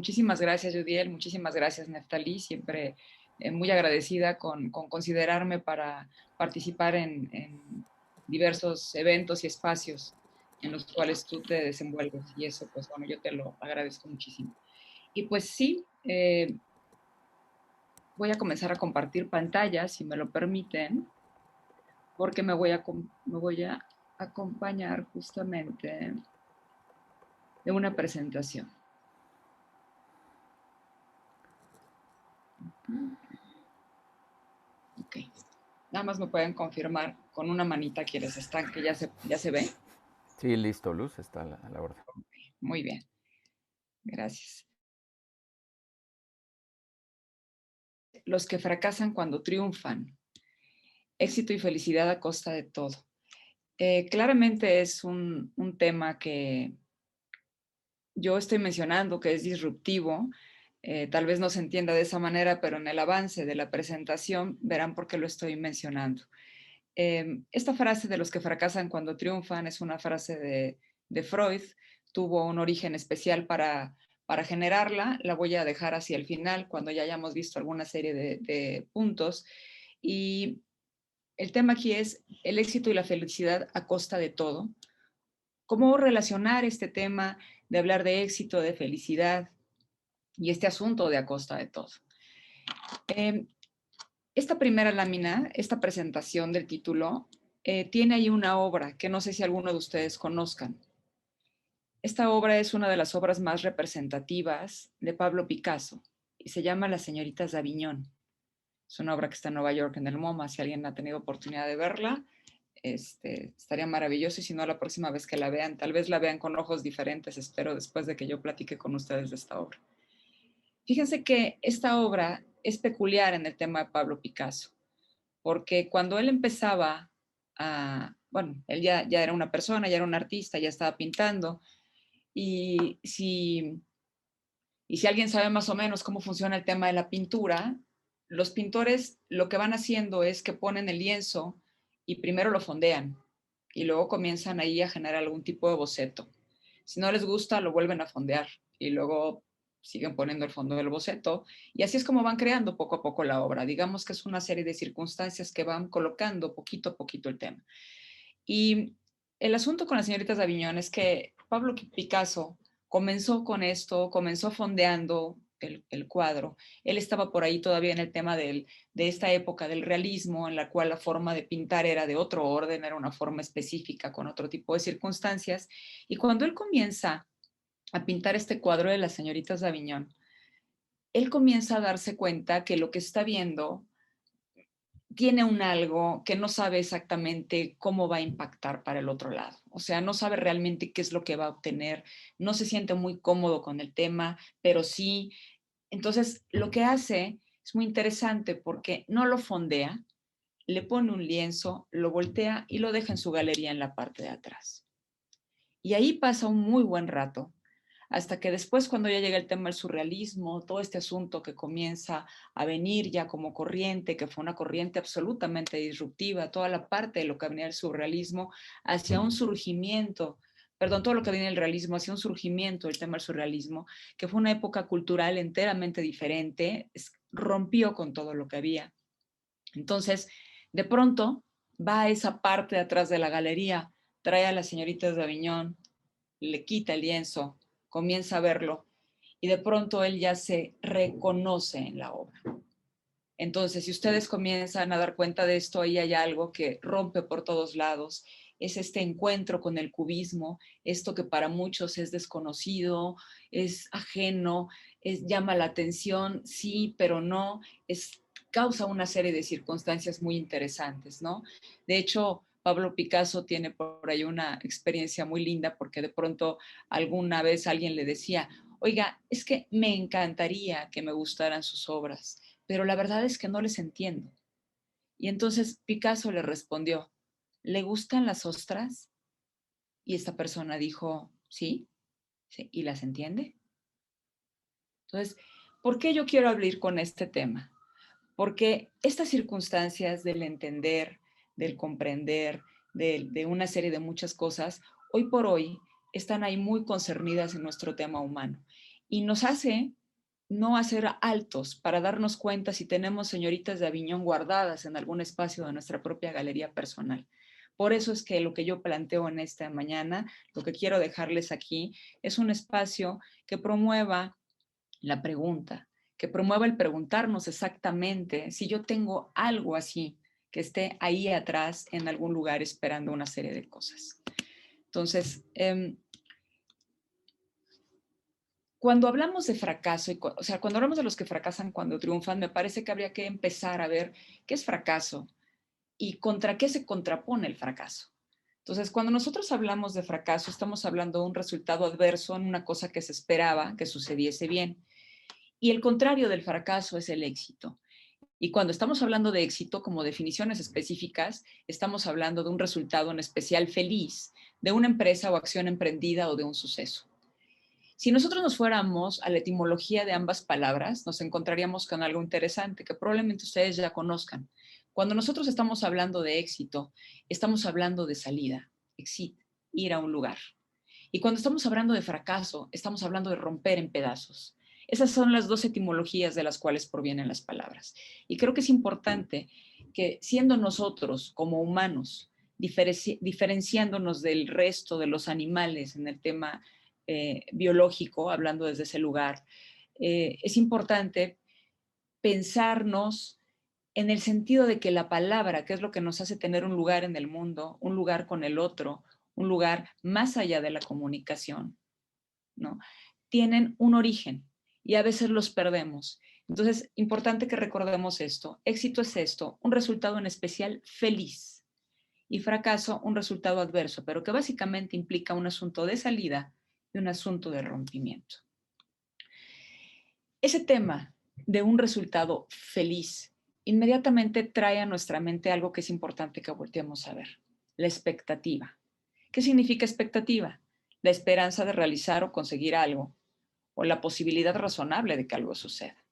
muchísimas gracias, Judiel, muchísimas gracias, Neftalí, siempre muy agradecida con considerarme para participar en diversos eventos y espacios en los cuales tú te desenvuelves. Y eso, pues bueno, yo te lo agradezco muchísimo. Y pues sí, voy a comenzar a compartir pantalla, si me lo permiten, porque me voy a acompañar justamente de una presentación. Ok. Nada más me pueden confirmar con una manita quienes están, que ya se ve. Sí, listo, Luz, está a la orden. Muy bien, gracias. Los que fracasan cuando triunfan. Éxito y felicidad a costa de todo. Claramente es un tema que yo estoy mencionando, que es disruptivo. Tal vez no se entienda de esa manera, pero en el avance de la presentación verán por qué lo estoy mencionando. Esta frase de los que fracasan cuando triunfan es una frase de Freud, tuvo un origen especial para generarla, la voy a dejar hacia el final cuando ya hayamos visto alguna serie de puntos. Y el tema aquí es el éxito y la felicidad a costa de todo. ¿Cómo relacionar este tema de hablar de éxito, de felicidad y este asunto de a costa de todo? Eh, Esta primera lámina, esta presentación del título, tiene ahí una obra que no sé si alguno de ustedes conozcan. Esta obra es una de las obras más representativas de Pablo Picasso y se llama Las señoritas de Aviñón. Es una obra que está en Nueva York en el MoMA. Si alguien ha tenido oportunidad de verla, estaría maravilloso y si no, la próxima vez que la vean, tal vez la vean con ojos diferentes, espero, después de que yo platique con ustedes de esta obra. Fíjense que esta obra es peculiar en el tema de Pablo Picasso porque cuando él empezaba bueno, él ya era una persona, ya era un artista, ya estaba pintando, y y si alguien sabe más o menos cómo funciona el tema de la pintura, los pintores lo que van haciendo es que ponen el lienzo y primero lo fondean y luego comienzan ahí a generar algún tipo de boceto. Si no les gusta, lo vuelven a fondear y luego siguen poniendo el fondo del boceto y así es como van creando poco a poco la obra. Digamos que es una serie de circunstancias que van colocando poquito a poquito el tema. Y el asunto con las señoritas de Aviñón es que Pablo Picasso comenzó con esto, comenzó fondeando el cuadro. Él estaba por ahí todavía en el tema de esta época del realismo, en la cual la forma de pintar era de otro orden, era una forma específica, con otro tipo de circunstancias. Y cuando él comienza a pintar este cuadro de las señoritas de Aviñón, él comienza a darse cuenta que lo que está viendo tiene un algo que no sabe exactamente cómo va a impactar para el otro lado. O sea, no sabe realmente qué es lo que va a obtener, no se siente muy cómodo con el tema, pero sí. Entonces, lo que hace es muy interesante porque no lo fondea, le pone un lienzo, lo voltea y lo deja en su galería en la parte de atrás. Y ahí pasa un muy buen rato hasta que después cuando ya llega el tema del surrealismo, todo este asunto que comienza a venir ya como corriente, que fue una corriente absolutamente disruptiva, toda la parte de lo que venía el surrealismo hacia un surgimiento, perdón, todo lo que viene del realismo hacia un surgimiento del tema del surrealismo, que fue una época cultural enteramente diferente, rompió con todo lo que había. Entonces, de pronto, va a esa parte de atrás de la galería, trae a las señoritas de Aviñón, le quita el lienzo, comienza a verlo y de pronto él ya se reconoce en la obra. Entonces, si ustedes comienzan a dar cuenta de esto, ahí hay algo que rompe por todos lados. Es este encuentro con el cubismo, esto que para muchos es desconocido, es ajeno, llama la atención, sí, pero no, causa una serie de circunstancias muy interesantes, ¿no? De hecho, Pablo Picasso tiene por ahí una experiencia muy linda porque de pronto alguna vez alguien le decía, oiga, es que me encantaría que me gustaran sus obras, pero la verdad es que no les entiendo. Y entonces Picasso le respondió, ¿le gustan las ostras? Y esta persona dijo, sí, sí, ¿y las entiende? Entonces, ¿por qué yo quiero hablar con este tema? Porque estas circunstancias del entender, del comprender, de una serie de muchas cosas, hoy por hoy están ahí muy concernidas en nuestro tema humano. y nos hace no hacer altos para darnos cuenta si tenemos señoritas de Aviñón guardadas en algún espacio de nuestra propia galería personal. Por eso es que lo que yo planteo en esta mañana, lo que quiero dejarles aquí, es un espacio que promueva la pregunta, que promueva el preguntarnos exactamente si yo tengo algo así que esté ahí atrás en algún lugar esperando una serie de cosas. Entonces, cuando hablamos de fracaso, o sea, cuando hablamos de los que fracasan cuando triunfan, me parece que habría que empezar a ver qué es fracaso y contra qué se contrapone el fracaso. Entonces, cuando nosotros hablamos de fracaso, estamos hablando de un resultado adverso en una cosa que se esperaba que sucediese bien. Y el contrario del fracaso es el éxito. Y cuando estamos hablando de éxito, como definiciones específicas, estamos hablando de un resultado en especial feliz, de una empresa o acción emprendida o de un suceso. Si nosotros nos fuéramos a la etimología de ambas palabras, nos encontraríamos con algo interesante que probablemente ustedes ya conozcan. Cuando nosotros estamos hablando de éxito, estamos hablando de salida, exit, ir a un lugar. Y cuando estamos hablando de fracaso, estamos hablando de romper en pedazos. Esas son las dos etimologías de las cuales provienen las palabras. Y creo que es importante que siendo nosotros como humanos, diferenciándonos del resto de los animales en el tema biológico, hablando desde ese lugar, es importante pensarnos en el sentido de que la palabra, que es lo que nos hace tener un lugar en el mundo, un lugar con el otro, un lugar más allá de la comunicación, ¿no? Tienen un origen y a veces los perdemos. Entonces, importante que recordemos esto. Éxito es esto, un resultado en especial feliz y fracaso, un resultado adverso, pero que básicamente implica un asunto de salida y un asunto de rompimiento. Ese tema de un resultado feliz inmediatamente trae a nuestra mente algo que es importante que volteemos a ver, la expectativa. ¿Qué significa expectativa? La esperanza de realizar o conseguir algo, o la posibilidad razonable de que algo suceda.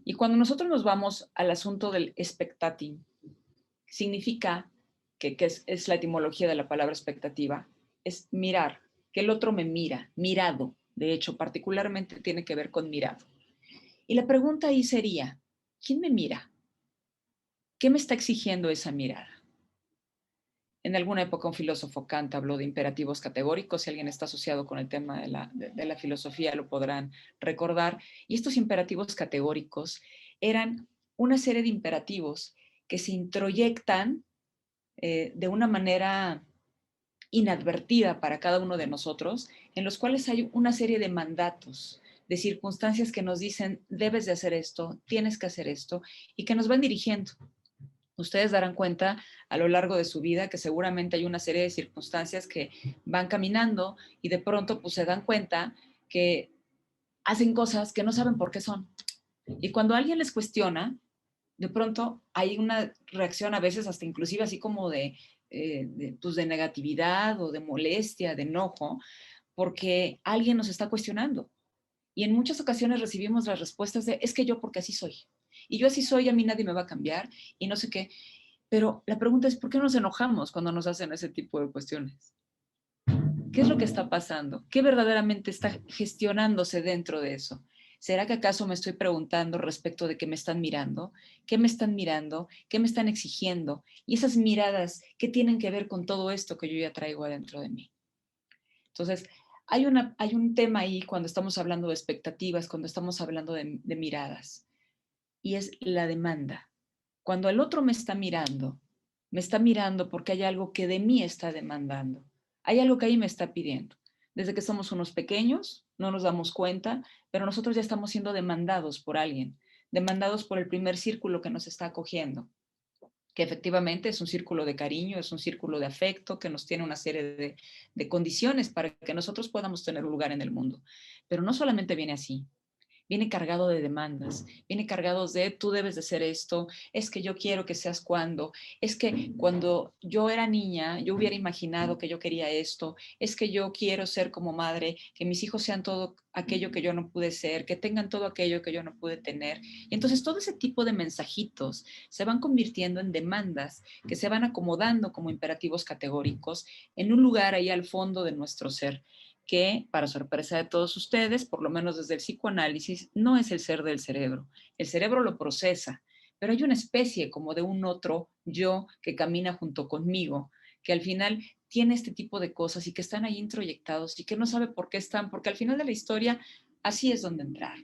Y cuando nosotros nos vamos al asunto del expectating, significa que es la etimología de la palabra expectativa, es mirar, que el otro me mira, mirado, de hecho, particularmente tiene que ver con mirado. Y la pregunta ahí sería, ¿quién me mira? ¿Qué me está exigiendo esa mirada? En alguna época un filósofo Kant habló de imperativos categóricos, si alguien está asociado con el tema de la filosofía lo podrán recordar, y estos imperativos categóricos eran una serie de imperativos que se introyectan de una manera inadvertida para cada uno de nosotros, en los cuales hay una serie de mandatos, de circunstancias que nos dicen, debes de hacer esto, tienes que hacer esto, y que nos van dirigiendo. Ustedes darán cuenta a lo largo de su vida que seguramente hay una serie de circunstancias que van caminando y de pronto pues se dan cuenta que hacen cosas que no saben por qué son. Y cuando alguien les cuestiona, de pronto hay una reacción a veces hasta inclusive así como pues de negatividad o de molestia, de enojo, porque alguien nos está cuestionando. Y en muchas ocasiones recibimos las respuestas de, es que yo porque así soy. Y yo así soy, a mí nadie me va a cambiar y no sé qué. Pero la pregunta es, ¿por qué nos enojamos cuando nos hacen ese tipo de cuestiones? ¿Qué es lo que está pasando? ¿Qué verdaderamente está gestionándose dentro de eso? ¿Será que acaso me estoy preguntando respecto de qué me están mirando? ¿Qué me están mirando? ¿Qué me están exigiendo? Y esas miradas, ¿qué tienen que ver con todo esto que yo ya traigo adentro de mí? Entonces, hay un tema ahí cuando estamos hablando de expectativas, cuando estamos hablando de miradas, y es la demanda. Cuando el otro me está mirando porque hay algo que de mí está demandando. Hay algo que ahí me está pidiendo. Desde que somos unos pequeños, no nos damos cuenta, pero nosotros ya estamos siendo demandados por alguien, demandados por el primer círculo que nos está acogiendo, que efectivamente es un círculo de cariño, es un círculo de afecto, que nos tiene una serie de condiciones para que nosotros podamos tener un lugar en el mundo. Pero no solamente viene así, viene cargado de demandas, viene cargado de tú debes de hacer esto, es que yo quiero que seas cuando, es que cuando yo era niña yo hubiera imaginado que yo quería esto, es que yo quiero ser como madre, que mis hijos sean todo aquello que yo no pude ser, que tengan todo aquello que yo no pude tener. Y entonces todo ese tipo de mensajitos se van convirtiendo en demandas que se van acomodando como imperativos categóricos en un lugar ahí al fondo de nuestro ser que, para sorpresa de todos ustedes, por lo menos desde el psicoanálisis, no es el ser del cerebro. El cerebro lo procesa, pero hay una especie como de un otro yo que camina junto conmigo, que al final tiene este tipo de cosas y que están ahí introyectados y que no sabe por qué están, porque al final de la historia así es donde entrar.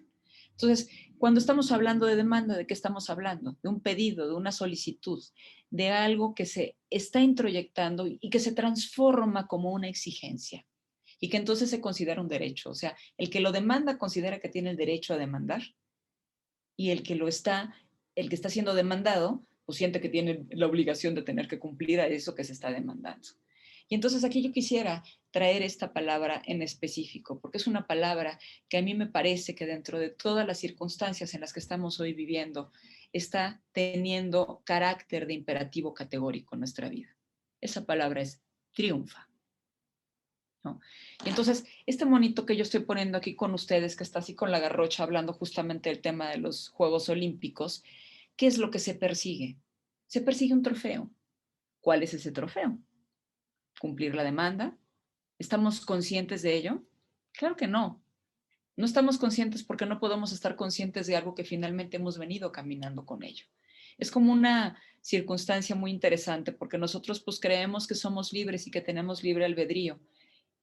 Entonces, cuando estamos hablando de demanda, ¿de qué estamos hablando? De un pedido, de una solicitud, de algo que se está introyectando y que se transforma como una exigencia y que entonces se considera un derecho. O sea, el que lo demanda considera que tiene el derecho a demandar y el que está siendo demandado, pues siente que tiene la obligación de tener que cumplir a eso que se está demandando. Y entonces aquí yo quisiera traer esta palabra en específico, porque es una palabra que a mí me parece que dentro de todas las circunstancias en las que estamos hoy viviendo, está teniendo carácter de imperativo categórico en nuestra vida. Esa palabra es triunfa, ¿no? Y entonces, este monito que yo estoy poniendo aquí con ustedes, que está así con la garrocha hablando justamente del tema de los Juegos Olímpicos, ¿qué es lo que se persigue? Se persigue un trofeo. ¿Cuál es ese trofeo? ¿Cumplir la demanda? ¿Estamos conscientes de ello? Claro que no. No estamos conscientes porque no podemos estar conscientes de algo que finalmente hemos venido caminando con ello. Es como una circunstancia muy interesante porque nosotros pues creemos que somos libres y que tenemos libre albedrío.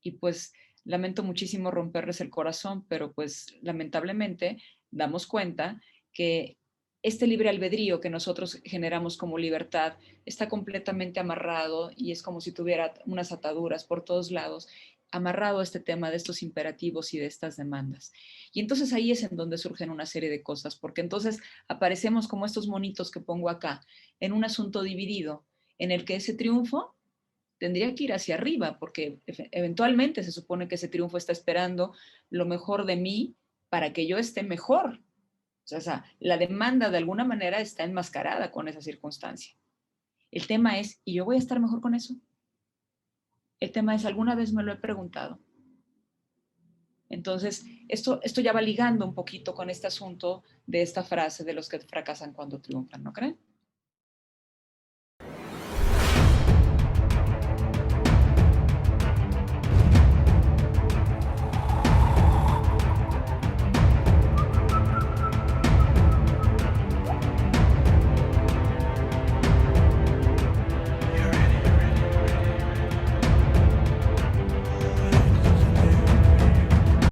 Y pues lamento muchísimo romperles el corazón, pero pues lamentablemente damos cuenta que este libre albedrío que nosotros generamos como libertad está completamente amarrado y es como si tuviera unas ataduras por todos lados, amarrado a este tema de estos imperativos y de estas demandas. Y entonces ahí es en donde surgen una serie de cosas, porque entonces aparecemos como estos monitos que pongo acá, en un asunto dividido, en el que ese triunfo tendría que ir hacia arriba, porque eventualmente se supone que ese triunfo está esperando lo mejor de mí para que yo esté mejor. O sea, la demanda de alguna manera está enmascarada con esa circunstancia. El tema es, ¿y yo voy a estar mejor con eso? El tema es, ¿alguna vez me lo he preguntado? Entonces, esto ya va ligando un poquito con este asunto de esta frase de los que fracasan cuando triunfan, ¿no creen?